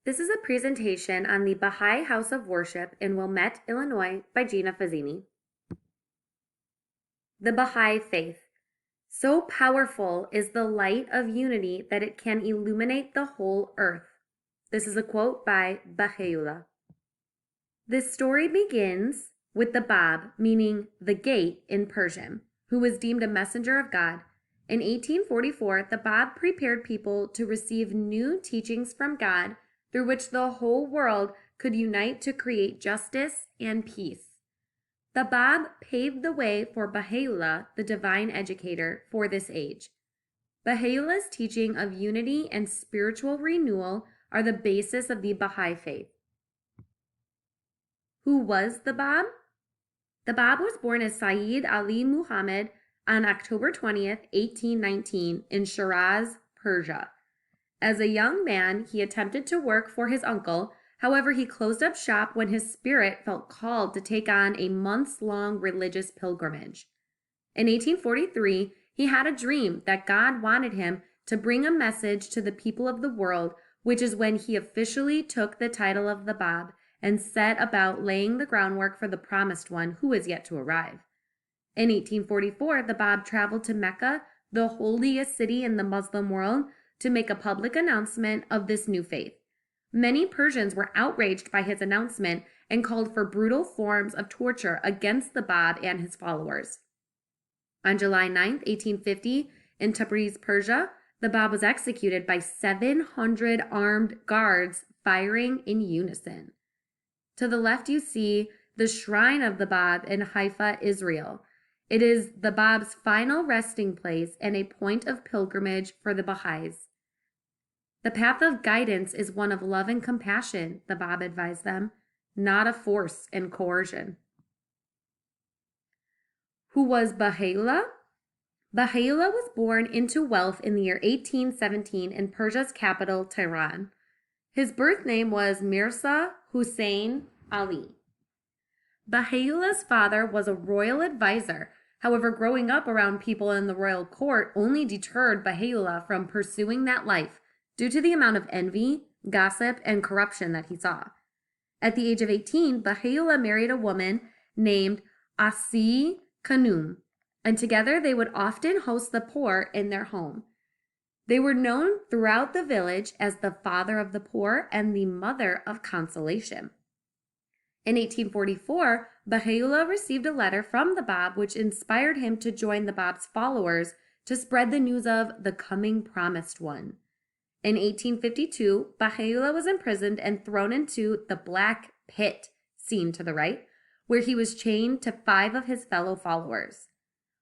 This is a presentation on the Bahá'í House of Worship in Wilmette, Illinois by Gina Fazzini. The Bahá'í Faith. So powerful is the light of unity that it can illuminate the whole earth. This is a quote by Bahá'í. This story begins with the Bab, meaning the gate in Persian, who was deemed a messenger of God. In 1844, the Bab prepared people to receive new teachings from God through which the whole world could unite to create justice and peace. The Bab paved the way for Baha'u'llah, the divine educator, for this age. Baha'u'llah's teaching of unity and spiritual renewal are the basis of the Baha'i faith. Who was the Bab? The Bab was born as Sayyid Ali Muhammad on October 20th, 1819 in Shiraz, Persia. As a young man, he attempted to work for his uncle. However, he closed up shop when his spirit felt called to take on a months-long religious pilgrimage. In 1843, he had a dream that God wanted him to bring a message to the people of the world, which is when he officially took the title of the Bab and set about laying the groundwork for the promised one who is yet to arrive. In 1844, the Bab traveled to Mecca, the holiest city in the Muslim world, to make a public announcement of this new faith. Many Persians were outraged by his announcement and called for brutal forms of torture against the Bab and his followers. On July 9, 1850, in Tabriz, Persia, the Bab was executed by 700 armed guards firing in unison. To the left, you see the shrine of the Bab in Haifa, Israel. It is the Bab's final resting place and a point of pilgrimage for the Baha'is. The path of guidance is one of love and compassion, the Bab advised them, not of force and coercion. Who was Baha'u'llah? Baha'u'llah was born into wealth in the year 1817 in Persia's capital, Tehran. His birth name was Mirza Hussein Ali. Baha'u'llah's father was a royal advisor. However, growing up around people in the royal court only deterred Baha'u'llah from pursuing that life due to the amount of envy, gossip, and corruption that he saw. At the age of 18, Baha'u'llah married a woman named Asi Khanum, and together they would often host the poor in their home. They were known throughout the village as the father of the poor and the mother of consolation. In 1844, Baha'u'llah received a letter from the Bab which inspired him to join the Bab's followers to spread the news of the coming promised one. In 1852, Baha'u'llah was imprisoned and thrown into the Black Pit, seen to the right, where he was chained to 5 of his fellow followers.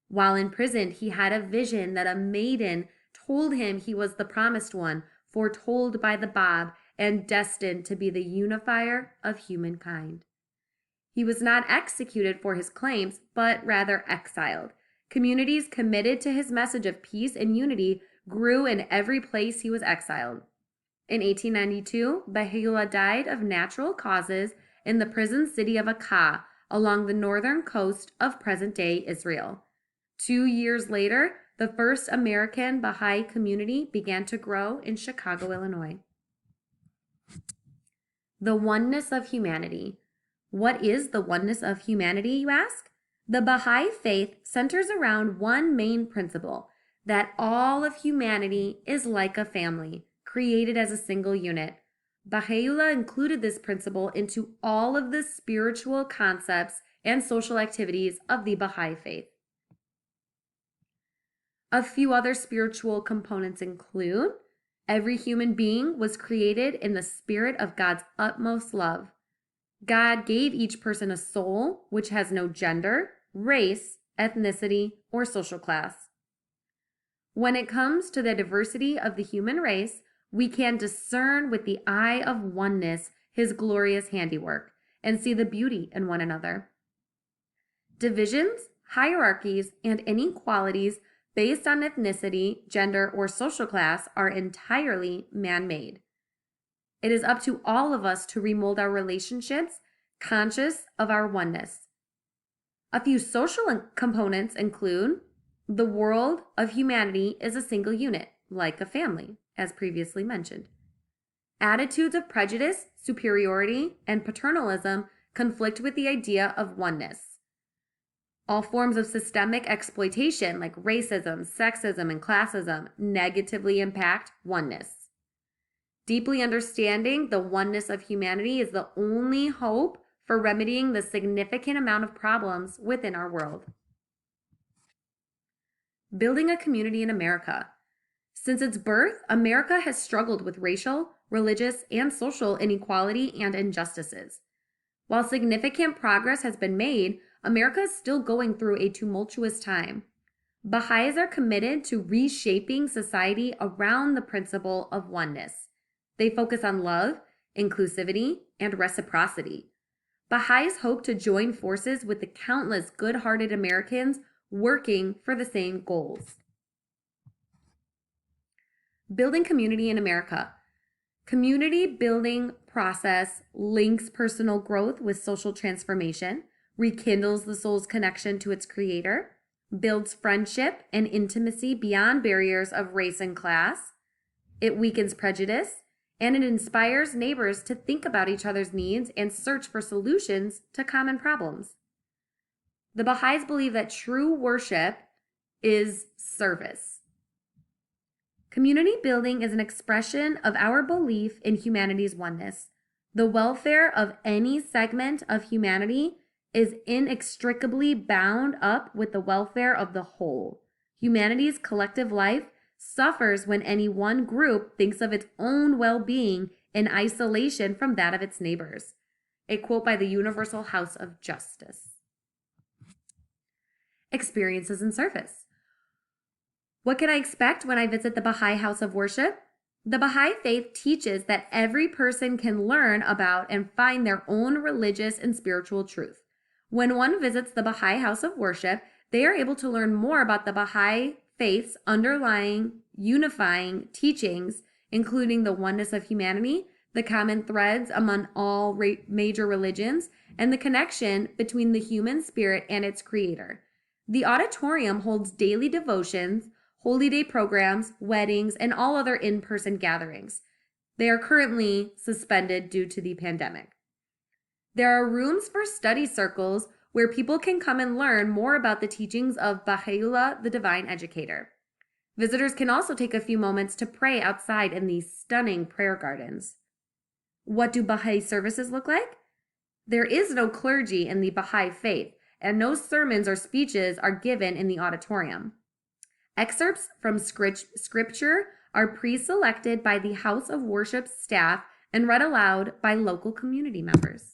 While imprisoned, he had a vision that a maiden told him he was the promised one, foretold by the Bab, and destined to be the unifier of humankind. He was not executed for his claims, but rather exiled. Communities committed to his message of peace and unity grew in every place he was exiled. In 1892, Baha'u'llah died of natural causes in the prison city of Akka, along the northern coast of present-day Israel. 2 years later, the first American Baha'i community began to grow in Chicago, Illinois. The oneness of humanity. What is the oneness of humanity, you ask? The Baha'i faith centers around one main principle, that all of humanity is like a family, created as a single unit. Baha'u'llah included this principle into all of the spiritual concepts and social activities of the Baha'i faith. A few other spiritual components include: every human being was created in the spirit of God's utmost love. God gave each person a soul which has no gender, race, ethnicity, or social class. When it comes to the diversity of the human race, we can discern with the eye of oneness his glorious handiwork and see the beauty in one another. Divisions, hierarchies, and inequalities based on ethnicity, gender, or social class are entirely man-made. It is up to all of us to remold our relationships, conscious of our oneness. A few social components include: the world of humanity is a single unit, like a family, as previously mentioned. Attitudes of prejudice, superiority, and paternalism conflict with the idea of oneness. All forms of systemic exploitation like racism, sexism, and classism negatively impact oneness. Deeply understanding the oneness of humanity is the only hope for remedying the significant amount of problems within our world. Building a community in America. Since its birth, America has struggled with racial, religious, and social inequality and injustices. While significant progress has been made, America is still going through a tumultuous time. Baha'is are committed to reshaping society around the principle of oneness. They focus on love, inclusivity, and reciprocity. Baha'is hope to join forces with the countless good-hearted Americans working for the same goals. Building community in America. Community building process links personal growth with social transformation, rekindles the soul's connection to its creator, builds friendship and intimacy beyond barriers of race and class. It weakens prejudice, and it inspires neighbors to think about each other's needs and search for solutions to common problems. The Baha'is believe that true worship is service. Community building is an expression of our belief in humanity's oneness. The welfare of any segment of humanity is inextricably bound up with the welfare of the whole. Humanity's collective life suffers when any one group thinks of its own well-being in isolation from that of its neighbors. A quote by the Universal House of Justice. Experiences and service. What can I expect when I visit the Baha'i House of Worship? The Baha'i faith teaches that every person can learn about and find their own religious and spiritual truth. When one visits the Baha'i House of Worship, they are able to learn more about the Baha'i faith's underlying, unifying teachings, including the oneness of humanity, the common threads among all major religions, and the connection between the human spirit and its creator. The auditorium holds daily devotions, holy day programs, weddings, and all other in-person gatherings. They are currently suspended due to the pandemic. There are rooms for study circles where people can come and learn more about the teachings of Baha'u'llah, the Divine Educator. Visitors can also take a few moments to pray outside in these stunning prayer gardens. What do Baha'i services look like? There is no clergy in the Baha'i faith, and no sermons or speeches are given in the auditorium. Excerpts from scripture are pre-selected by the House of Worship staff and read aloud by local community members.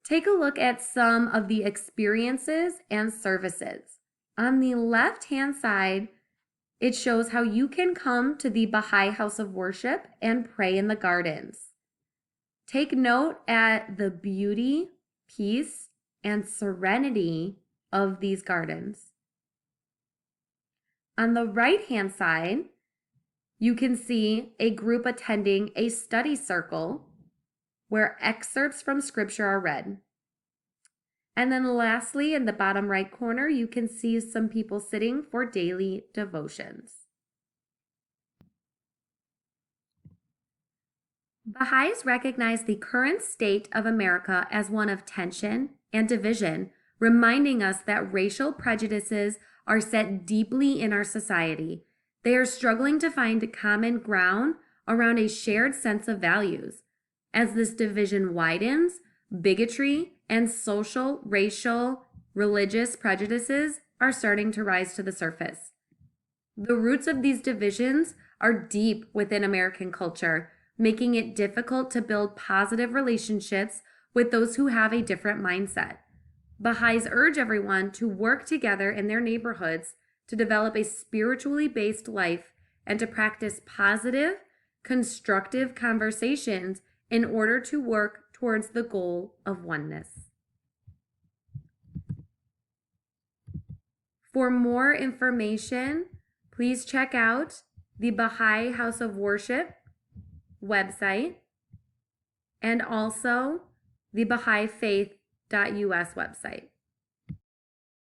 Take a look at some of the experiences and services. On the left-hand side, it shows how you can come to the Baha'i House of Worship and pray in the gardens. Take note at the beauty, peace, and serenity of these gardens. On the right-hand side, you can see a group attending a study circle where excerpts from scripture are read. And then lastly, in the bottom right corner, you can see some people sitting for daily devotions. Baha'is recognize the current state of America as one of tension and division, reminding us that racial prejudices are set deeply in our society. They are struggling to find common ground around a shared sense of values. As this division widens, bigotry and social, racial, religious prejudices are starting to rise to the surface. The roots of these divisions are deep within American culture, making it difficult to build positive relationships with those who have a different mindset. Baha'is urge everyone to work together in their neighborhoods to develop a spiritually based life and to practice positive, constructive conversations in order to work towards the goal of oneness. For more information, please check out the Baha'i House of Worship website and also the BahaiFaith.us website.